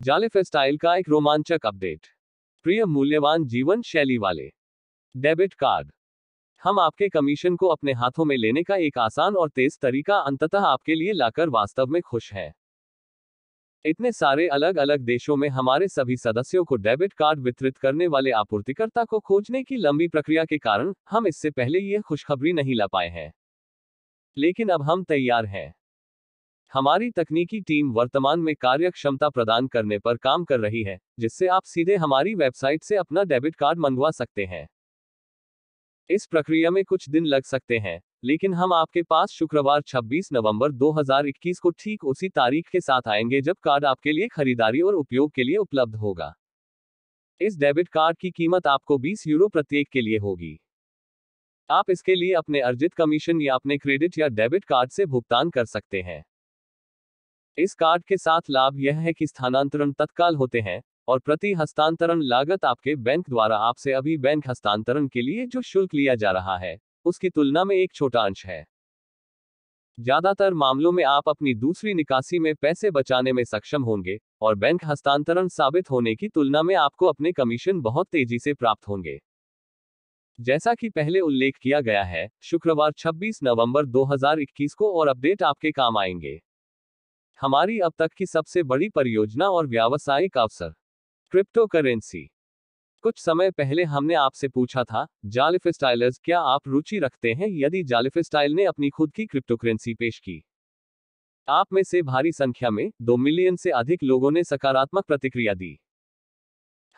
जालिफ style का एक रोमांचक अपडेट। प्रिय मूल्यवान जीवन शैली वाले डेबिट कार्ड, हम आपके कमीशन को अपने हाथों में लेने का एक आसान और तेज तरीका अंततः आपके लिए लाकर वास्तव में खुश हैं। इतने सारे अलग अलग देशों में हमारे सभी सदस्यों को डेबिट कार्ड वितरित करने वाले आपूर्तिकर्ता को खोजने की लंबी प्रक्रिया के कारण हम इससे पहले यह खुशखबरी नहीं ला पाए हैं, लेकिन अब हम तैयार हैं। हमारी तकनीकी टीम वर्तमान में कार्यक्षमता प्रदान करने पर काम कर रही है, जिससे आप सीधे हमारी वेबसाइट से अपना डेबिट कार्ड मंगवा सकते हैं। इस प्रक्रिया में कुछ दिन लग सकते हैं, लेकिन हम आपके पास शुक्रवार 26 नवंबर 2021 को ठीक उसी तारीख के साथ आएंगे जब कार्ड आपके लिए खरीदारी और उपयोग के लिए उपलब्ध होगा। इस डेबिट कार्ड की कीमत आपको 20 यूरो प्रत्येक के लिए होगी। आप इसके लिए अपने अर्जित कमीशन या अपने क्रेडिट या डेबिट कार्ड से भुगतान कर सकते हैं। इस कार्ड के साथ लाभ यह है कि स्थानांतरण तत्काल होते हैं और प्रति हस्तांतरण लागत आपके बैंक द्वारा आपसे अभी बैंक हस्तांतरण के लिए जो शुल्क लिया जा रहा है उसकी तुलना में एक छोटा अंश है। ज्यादातर मामलों में आप अपनी दूसरी निकासी में पैसे बचाने में सक्षम होंगे और बैंक हस्तांतरण साबित होने की तुलना में आपको अपने कमीशन बहुत तेजी से प्राप्त होंगे। जैसा कि पहले उल्लेख किया गया है, शुक्रवार 26 नवंबर 2021 को और अपडेट आपके काम आएंगे। हमारी अब तक की सबसे बड़ी परियोजना और व्यावसायिक अवसर, क्रिप्टो करेंसी। कुछ समय पहले हमने आपसे पूछा था, जालिफ स्टाइलर्स क्या आप रुचि रखते हैं यदि जालिफ स्टाइल ने अपनी खुद की क्रिप्टो करेंसी पेश की। आप में से भारी संख्या में 2 मिलियन से अधिक लोगों ने सकारात्मक प्रतिक्रिया दी।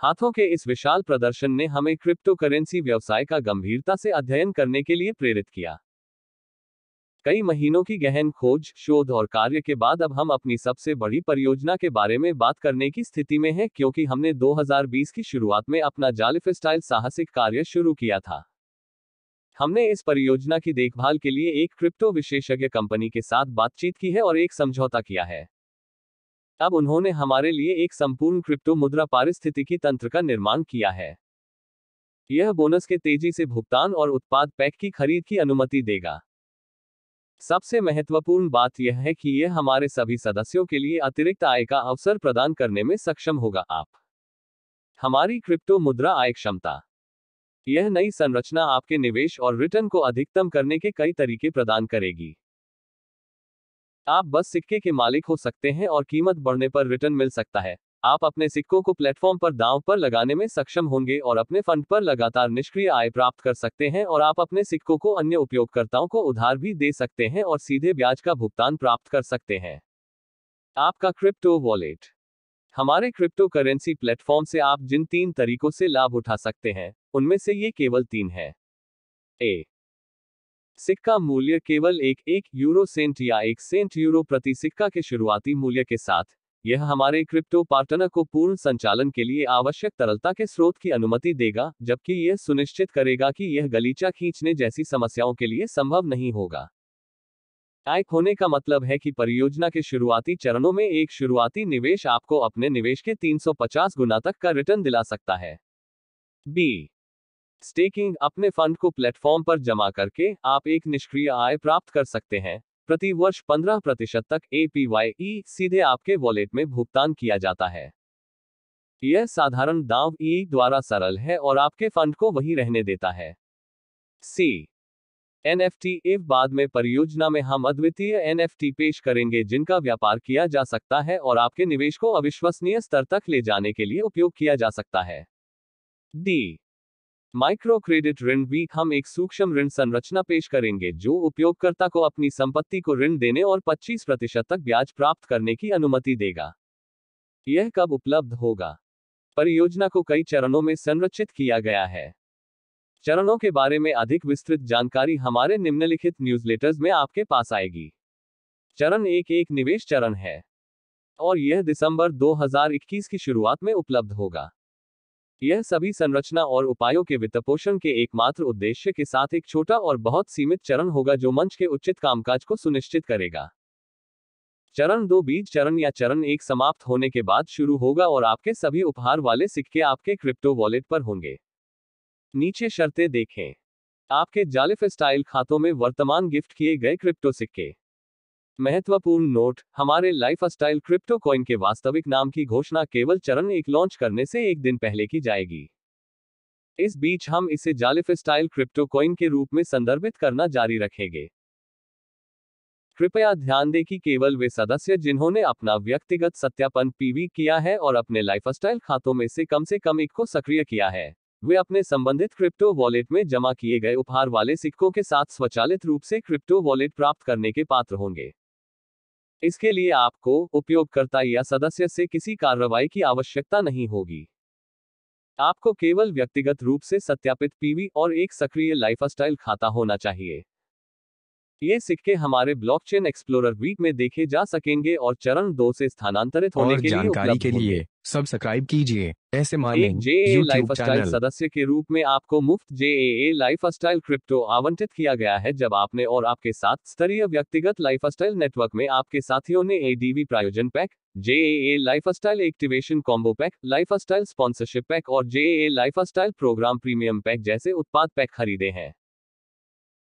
हाथों के इस विशाल प्रदर्शन ने हमें क्रिप्टो करेंसी व्यवसाय का गंभीरता से अध्ययन करने के लिए प्रेरित किया। कई महीनों की गहन खोज, शोध और कार्य के बाद अब हम अपनी सबसे बड़ी परियोजना के बारे में बात करने की स्थिति में हैं, क्योंकि हमने 2020 की शुरुआत में अपना जालिफ स्टाइल साहसिक कार्य शुरू किया था। हमने इस परियोजना की देखभाल के लिए एक क्रिप्टो विशेषज्ञ कंपनी के साथ बातचीत की है और एक समझौता किया है। अब उन्होंने हमारे लिए एक संपूर्ण क्रिप्टो मुद्रा पारिस्थितिकी तंत्र का निर्माण किया है। यह बोनस के तेजी से भुगतान और उत्पाद पैक की खरीद की अनुमति देगा। सबसे महत्वपूर्ण बात यह है कि यह हमारे सभी सदस्यों के लिए अतिरिक्त आय का अवसर प्रदान करने में सक्षम होगा। आप हमारी क्रिप्टो मुद्रा आय क्षमता, यह नई संरचना आपके निवेश और रिटर्न को अधिकतम करने के कई तरीके प्रदान करेगी। आप बस सिक्के के मालिक हो सकते हैं और कीमत बढ़ने पर रिटर्न मिल सकता है। आप अपने सिक्कों को प्लेटफॉर्म पर दांव पर लगाने में सक्षम होंगे और अपने फंड पर लगातार निष्क्रिय आय प्राप्त कर सकते हैं, और आप अपने सिक्कों को अन्य उपयोगकर्ताओं को उधार भी दे सकते हैं और सीधे ब्याज का भुगतान प्राप्त कर सकते हैं। आपका क्रिप्टो वॉलेट, हमारे क्रिप्टो करेंसी प्लेटफॉर्म से आप जिन 3 तरीकों से लाभ उठा सकते हैं उनमें से ये केवल 3 है। ए, सिक्का मूल्य केवल 1 यूरो सेंट या 1 सेंट यूरो प्रति सिक्का के शुरुआती मूल्य के साथ। यह हमारे क्रिप्टो पार्टनर को पूर्ण संचालन के लिए आवश्यक तरलता के स्रोत की अनुमति देगा, जबकि यह सुनिश्चित करेगा कि यह गलीचा खींचने जैसी समस्याओं के लिए संभव नहीं होगा। आय होने का मतलब है कि परियोजना के शुरुआती चरणों में एक शुरुआती निवेश आपको अपने निवेश के 350 गुना तक का रिटर्न दिला सकता है। बी, स्टेकिंग, अपने फंड को प्लेटफॉर्म पर जमा करके आप एक निष्क्रिय आय प्राप्त कर सकते हैं। प्रति वर्ष 15% तक APY सीधे आपके वॉलेट में भुगतान किया जाता है। यह साधारण दांव द्वारा सरल है और आपके फंड को वही रहने देता है। सी, NFT, बाद में परियोजना में हम अद्वितीय NFT पेश करेंगे जिनका व्यापार किया जा सकता है और आपके निवेश को अविश्वसनीय स्तर तक ले जाने के लिए उपयोग किया जा सकता है। डी, माइक्रो क्रेडिट ऋण भी, हम एक सूक्ष्म ऋण संरचना पेश करेंगे जो उपयोगकर्ता को अपनी संपत्ति को ऋण देने और 25% तक ब्याज प्राप्त करने की अनुमति देगा। यह कब उपलब्ध होगा? परियोजना को कई चरणों में संरचित किया गया है। चरणों के बारे में अधिक विस्तृत जानकारी हमारे निम्नलिखित न्यूज़लेटर्स में आपके पास आएगी। चरण 1 एक निवेश चरण है और यह दिसंबर 2021 की शुरुआत में उपलब्ध होगा। यह सभी संरचना और उपायों के वित्तपोषण के एकमात्र उद्देश्य के साथ एक छोटा और बहुत सीमित चरण होगा जो मंच के उचित कामकाज को सुनिश्चित करेगा। चरण 2 बीज चरण या चरण 1 समाप्त होने के बाद शुरू होगा और आपके सभी उपहार वाले सिक्के आपके क्रिप्टो वॉलेट पर होंगे। नीचे शर्तें देखें। आपके जालिफ स्टाइल खातों में वर्तमान गिफ्ट किए गए क्रिप्टो सिक्के। महत्वपूर्ण नोट, हमारे लाइफस्टाइल क्रिप्टो कॉइन के वास्तविक नाम की घोषणा केवल चरण 1 लॉन्च करने से एक दिन पहले की जाएगी। इस बीच हम इसे लाइफस्टाइल क्रिप्टो कॉइन के रूप में संदर्भित करना जारी रखेंगे। कृपया ध्यान दें कि केवल वे सदस्य जिन्होंने अपना व्यक्तिगत सत्यापन पीवी किया है और अपने लाइफस्टाइल खातों में से कम एक को सक्रिय किया है, वे अपने संबंधित क्रिप्टो वॉलेट में जमा किए गए उपहार वाले सिक्कों के साथ स्वचालित रूप से क्रिप्टो वॉलेट प्राप्त करने के पात्र होंगे। इसके लिए आपको उपयोगकर्ता या सदस्य से किसी कार्रवाई की आवश्यकता नहीं होगी। आपको केवल व्यक्तिगत रूप से सत्यापित पीवी और एक सक्रिय लाइफस्टाइल खाता होना चाहिए। ये सिक्के हमारे ब्लॉकचेन एक्सप्लोरर वीक में देखे जा सकेंगे और चरण 2 से स्थानांतरित होने और के लिए जानकारी उपलब्ध के होंगे। लिए सब्सक्राइब कीजिए ऐसे एक मार्निंग जेए यूट्यूब लाइफस्टाइल चैनल। सदस्य के रूप में आपको मुफ्त जेए लाइफस्टाइल क्रिप्टो आवंटित किया गया है जब आपने और आपके साथ स्तरीय व्यक्तिगत लाइफस्टाइल नेटवर्क में आपके साथियों ने एडीवी प्रायोजन pack, JA lifestyle activation combo pack, lifestyle sponsorship pack और JA lifestyle programme premium pack जैसे उत्पाद पैक खरीदे हैं।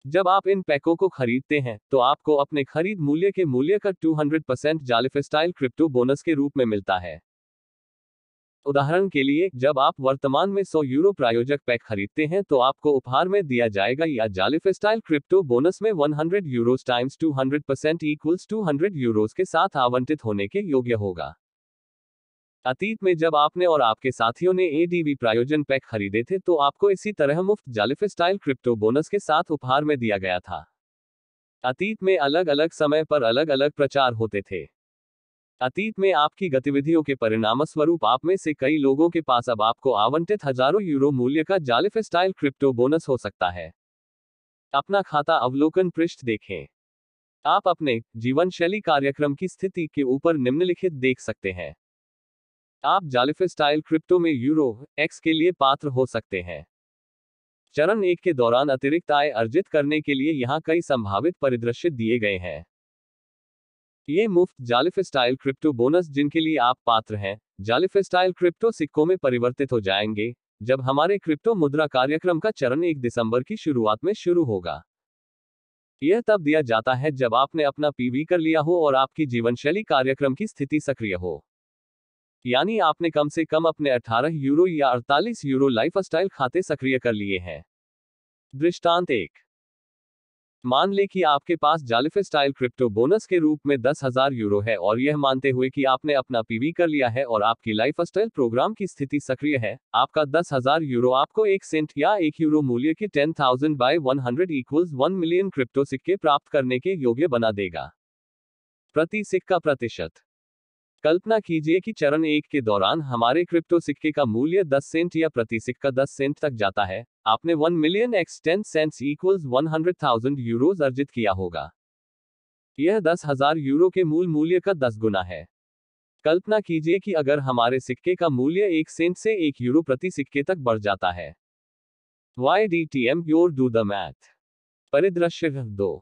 जब आप इन पैकों को खरीदते हैं तो आपको अपने खरीद मूल्य के मूल्य का 200% लाइफस्टाइल क्रिप्टो बोनस के रूप में मिलता है। उदाहरण के लिए, जब आप वर्तमान में 100 यूरो प्रायोजक पैक खरीदते हैं तो आपको उपहार में दिया जाएगा या लाइफस्टाइल क्रिप्टो बोनस में 100 यूरोस टाइम्स 200% इक्वल्स 200 यूरोस के साथ आवंटित होने के योग्य होगा। अतीत में जब आपने और आपके साथियों ने एडीवी प्रायोजन पैक खरीदे थे तो आपको इसी तरह मुफ्त लाइफस्टाइल क्रिप्टो बोनस के साथ उपहार में दिया गया था। अतीत में अलग अलग समय पर अलग अलग प्रचार होते थे। अतीत में आपकी गतिविधियों के परिणामस्वरूप आप में से कई लोगों के पास अब आपको आवंटित हजारों यूरो मूल्य का लाइफस्टाइल क्रिप्टो बोनस हो सकता है। अपना खाता अवलोकन पृष्ठ देखें। आप अपने जीवन शैली कार्यक्रम की स्थिति के ऊपर निम्नलिखित देख सकते हैं। आप लाइफस्टाइल क्रिप्टो में यूरो एक्स के लिए पात्र हो सकते हैं। चरण 1 के दौरान अतिरिक्त आय अर्जित करने के लिए यहां कई संभावित परिदृश्य दिए गए हैं। ये मुफ्त लाइफस्टाइल क्रिप्टो बोनस जिनके लिए आप पात्र हैं, लाइफस्टाइल क्रिप्टो सिक्कों में परिवर्तित हो जाएंगे जब हमारे क्रिप्टो मुद्रा कार्यक्रम का चरण 1 दिसंबर की शुरुआत में शुरू होगा। यह तब दिया जाता है जब आपने अपना पीवी कर लिया हो और आपकी जीवनशैली कार्यक्रम की स्थिति सक्रिय हो, यानी आपने कम से कम अपने 18 यूरो या 48 यूरो लाइफस्टाइल खाते सक्रिय कर लिए हैं। दृष्टांत 1, मान लें कि आपके पास लाइफस्टाइल क्रिप्टो बोनस के रूप में 10,000 यूरो है और यह मानते हुए कि आपने अपना पीवी कर लिया है और आपकी लाइफस्टाइल प्रोग्राम की स्थिति सक्रिय है, आपका 10,000 यूरो आपको 1 सेंट या 1 यूरो मूल्य के 10,000 बाय 100 इक्वल्स 1 मिलियन क्रिप्टो सिक्के प्राप्त करने के योग्य बना देगा। प्रति सिक्का प्रतिशत। कल्पना कीजिए कि चरण 1 के दौरान हमारे क्रिप्टो सिक्के का मूल्य 10 सेंट या प्रति सिक्का 10 सेंट तक जाता है, आपने 1 million x 10 cents equals 100,000 euros अर्जित किया होगा। यह 10,000 यूरो के मूल मूल्य का 10 गुना है। कल्पना कीजिए कि अगर हमारे सिक्के का मूल्य 1 सेंट से 1 यूरो प्रति सिक्के तक बढ़ जाता है। YDTM your do the math. परिदृश्य 2,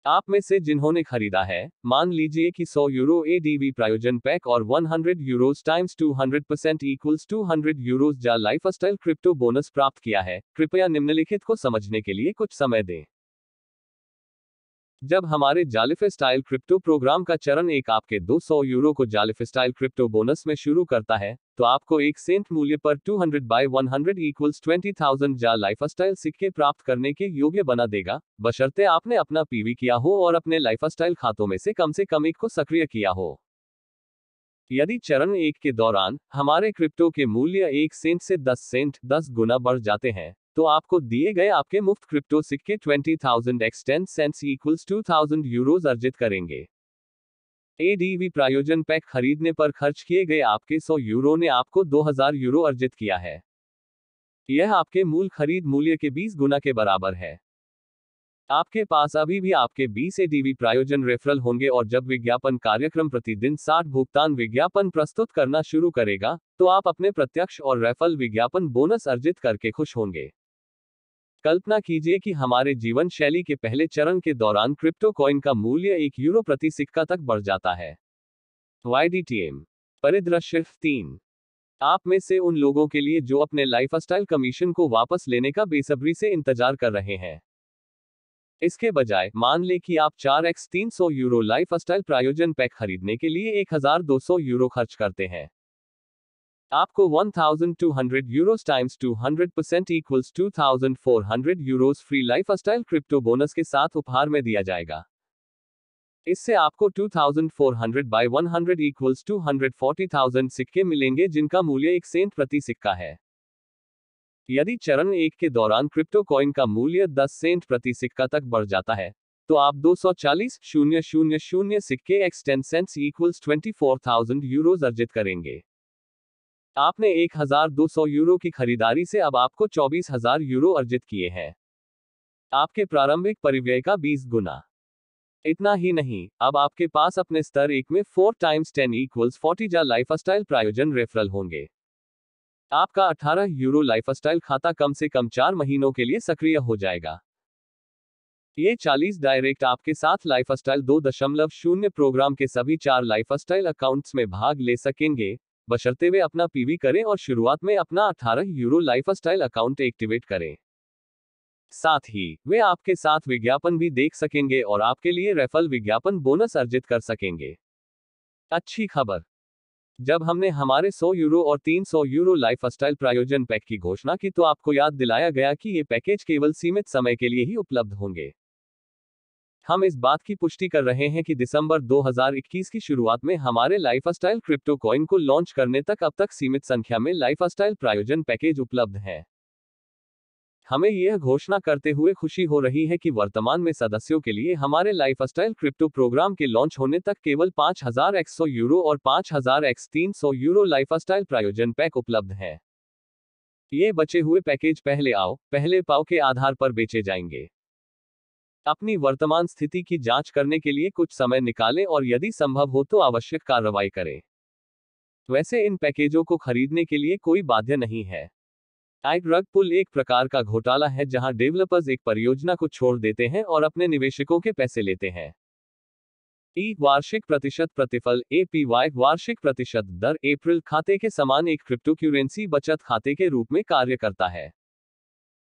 आप में से जिन्होंने खरीदा है, मान लीजिए कि 100 यूरो एडीवी प्रायोजन पैक और 100 Euros times 200% equals 200 Euros lifestyle crypto bonus प्राप्त किया है, कृपया निम्नलिखित को समझने के लिए कुछ समय दें। जब हमारे लाइफस्टाइल क्रिप्टो प्रोग्राम का चरण 1 आपके 200 यूरो को लाइफस्टाइल क्रिप्टो बोनस में शुरू करता है, तो आपको 1 सेंट मूल्य पर 200 बाय 100 इक्वल्स 20,000 लाइफस्टाइल सिक्के प्राप्त करने के योग्य बना देगा, बशर्ते आपने अपना पीवी किया हो और अपने लाइफस्टाइल खातों में से कम एक को सक्रिय किया हो। यदि चरण 1 के दौरान हमारे क्रिप्टो के मूल्य 1 सेंट से 10 सेंट 10 गुना बढ़ जाते हैं, तो आपको दिए गए आपके मुफ्त क्रिप्टो सिक्के 20,000 x 10 सेंट्स इक्वल्स 2,000 यूरोज अर्जित करेंगे। एडीवी प्रायोजन पैक खरीदने पर खर्च किए गए आपके 100 यूरो ने आपको 2,000 यूरो अर्जित किया है। यह आपके मूल खरीद मूल्य के 20 गुना के बराबर है। आपके पास अभी भी आपके 20 एडीवी प्रायोजन रेफरल होंगे और जब विज्ञापन कार्यक्रम प्रतिदिन 60 भुगतान विज्ञापन प्रस्तुत करना शुरू करेगा, तो आप अपने प्रत्यक्ष और रेफरल विज्ञापन बोनस अर्जित करके खुश होंगे। कल्पना कीजिए कि हमारे जीवन शैली के पहले चरण के दौरान क्रिप्टो कॉइन का मूल्य 1 यूरो प्रति सिक्का तक बढ़ जाता है। YDTM। परिदृश्य 3, आप में से उन लोगों के लिए जो अपने लाइफस्टाइल कमीशन को वापस लेने का बेसब्री से इंतजार कर रहे हैं। इसके बजाय मान लें कि आप 4x300 यूरो लाइफस्टाइल प्रायोजन पैक खरीदने के लिए 1200 यूरो खर्च करते हैं। आपको 1200 Euros times 200% equals 2400 Euros free lifestyle crypto bonus के साथ उपहार में दिया जाएगा। इससे आपको 2400 बाय 100 इक्वल्स 240,000 सिक्के मिलेंगे, जिनका मूल्य 1 सेंट प्रति सिक्का है। यदि चरण 1 के दौरान क्रिप्टो कॉइन का मूल्य 10 सेंट प्रति सिक्का तक बढ़ जाता है, तो आप 240,000 सिक्के x 10 सेंट्स इक्वल्स 24,000 यूरोज अर्जित करेंगे। आपने 1200 यूरो की खरीदारी से अब आपको 24,000 यूरो अर्जित किए हैं, आपके प्रारंभिक परिव्यय का 20 गुना। इतना ही नहीं, अब आपके पास अपने स्तर 1 में 4 टाइम्स 10 इक्वल्स 40 जा लाइफस्टाइल प्रायोजन रेफरल होंगे। आपका 18 यूरो लाइफस्टाइल खाता कम से कम 4 महीनों के लिए सक्रिय हो जाएगा। ये 40 डायरेक्ट आपके साथ लाइफस्टाइल 2.0 प्रोग्राम के सभी 4 लाइफस्टाइल अकाउंट्स में भाग ले सकेंगे, बशर्ते वे अपना पीवी करें और शुरुआत में अपना 18 यूरो लाइफस्टाइल अकाउंट एक्टिवेट करें। साथ ही वे आपके साथ विज्ञापन भी देख सकेंगे और आपके लिए रेफरल विज्ञापन बोनस अर्जित कर सकेंगे। अच्छी खबर, जब हमने हमारे 100 यूरो और 300 यूरो लाइफस्टाइल प्रायोजन पैक की घोषणा की, तो आपको याद दिलाया गया कि ये पैकेज केवल सीमित समय के लिए ही उपलब्ध होंगे। हम इस बात की पुष्टि कर रहे हैं कि दिसंबर 2021 की शुरुआत में हमारे लाइफस्टाइल क्रिप्टो कॉइन को लॉन्च करने तक अब तक सीमित संख्या में लाइफस्टाइल प्रायोजन पैकेज उपलब्ध हैं। हमें यह घोषणा करते हुए खुशी हो रही है कि वर्तमान में सदस्यों के लिए हमारे लाइफस्टाइल क्रिप्टो प्रोग्राम के लॉन्च होने तक केवल 5,100 यूरो और 5,300 यूरो लाइफस्टाइल प्रायोजन पैक उपलब्ध हैं। ये बचे हुए पैकेज पहले आओ पहले पाओ के आधार पर बेचे जाएंगे। अपनी वर्तमान स्थिति की जांच करने के लिए कुछ समय निकालें और यदि संभव हो तो आवश्यक कार्रवाई करें। वैसे इन पैकेजों को खरीदने के लिए कोई बाध्य नहीं है। एक रग पुल एक प्रकार का घोटाला है जहां डेवलपर्स एक परियोजना को छोड़ देते हैं और अपने निवेशकों के पैसे लेते हैं। वार्षिक प्रतिशत प्रतिफल APY वार्षिक प्रतिशत दर अप्रैल खाते के समान एक क्रिप्टोकरेंसी बचत खाते के रूप में कार्य करता है।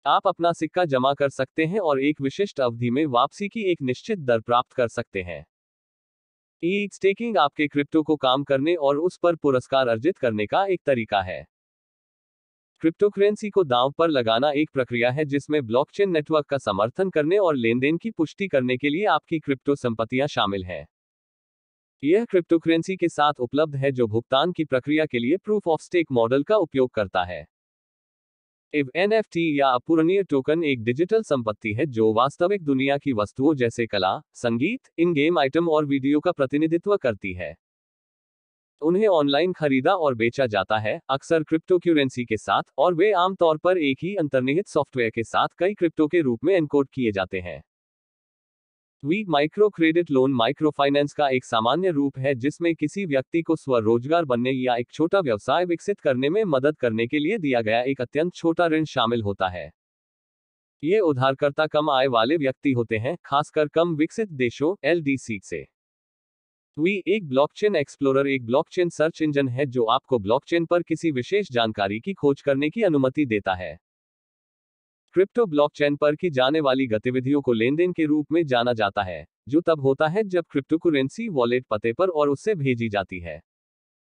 आप अपना सिक्का जमा कर सकते हैं और एक विशिष्ट अवधि में वापसी की एक निश्चित दर प्राप्त कर सकते हैं। स्टेकिंग आपके क्रिप्टो को काम करने और उस पर पुरस्कार अर्जित करने का एक तरीका है। क्रिप्टोकरेंसी को दांव पर लगाना एक प्रक्रिया है जिसमें ब्लॉकचेन नेटवर्क का समर्थन करने और लेनदेन की पुष्टि करने के लिए आपकी क्रिप्टो संपत्तियां शामिल हैं। यह क्रिप्टोकरेंसी के साथ उपलब्ध है जो भुगतान की प्रक्रिया के लिए प्रूफ ऑफ स्टेक मॉडल का उपयोग करता है। NFT या अपूरणीय टोकन एक डिजिटल संपत्ति है जो वास्तविक दुनिया की वस्तुओं जैसे कला, संगीत, इन गेम आइटम और वीडियो का प्रतिनिधित्व करती है। उन्हें ऑनलाइन खरीदा और बेचा जाता है, अक्सर क्रिप्टोकरेंसी के साथ, और वे आमतौर पर एक ही अंतर्निहित सॉफ्टवेयर के साथ कई क्रिप्टो के रूप में एनकोड किए जाते हैं। Micro credit loan micro finance का एक सामान्य रूप है जिसमें किसी व्यक्ति को स्वरोजगार बनने या एक छोटा व्यवसाय विकसित करने में मदद करने के लिए दिया गया एक अत्यंत छोटा ऋण शामिल होता है। ये उधारकर्ता कम आय वाले व्यक्ति होते हैं, खासकर कम विकसित देशों LDC से। एक ब्लॉकचेन एक्सप्लोरर एक ब्लॉकचेन सर्च इंजन है जो आपको ब्लॉकचेन पर किसी विशेष जानकारी की खोज करने की अनुमति देता है। क्रिप्टो ब्लॉकचेन पर की जाने वाली गतिविधियों को लेनदेन के रूप में जाना जाता है, जो तब होता है जब क्रिप्टोकरेंसी वॉलेट पते पर और उससे भेजी जाती है।